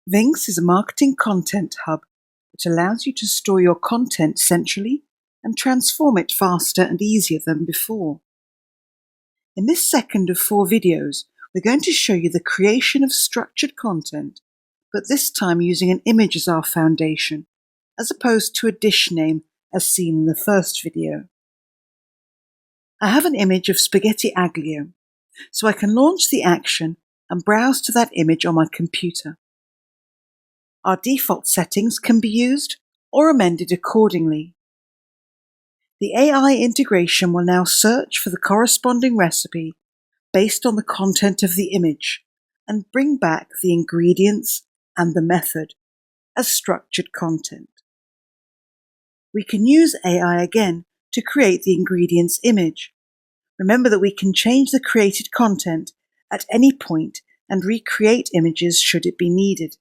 viingx is a marketing content hub that allows you to store your content centrally and transform it faster and easier than before. In this second of 4 videos, we're going to show you the creation of structured content, but this time using an image as our foundation, as opposed to a dish name as seen in the first video. I have an image of spaghetti aglio, so I can launch the action and browse to that image on my computer. Our default settings can be used or amended accordingly. The AI integration will now search for the corresponding recipe based on the content of the image and bring back the ingredients and the method as structured content. We can use AI again to create the ingredients image. Remember that we can change the created content at any point and recreate images should it be needed.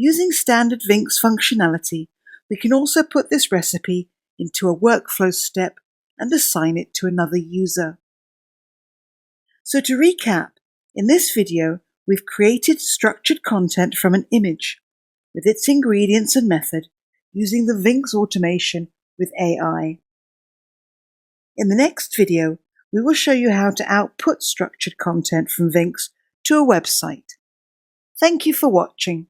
Using standard viingx functionality, we can also put this recipe into a workflow step and assign it to another user. So to recap, in this video, we've created structured content from an image with its ingredients and method using the viingx automation with AI. In the next video, we will show you how to output structured content from viingx to a website. Thank you for watching.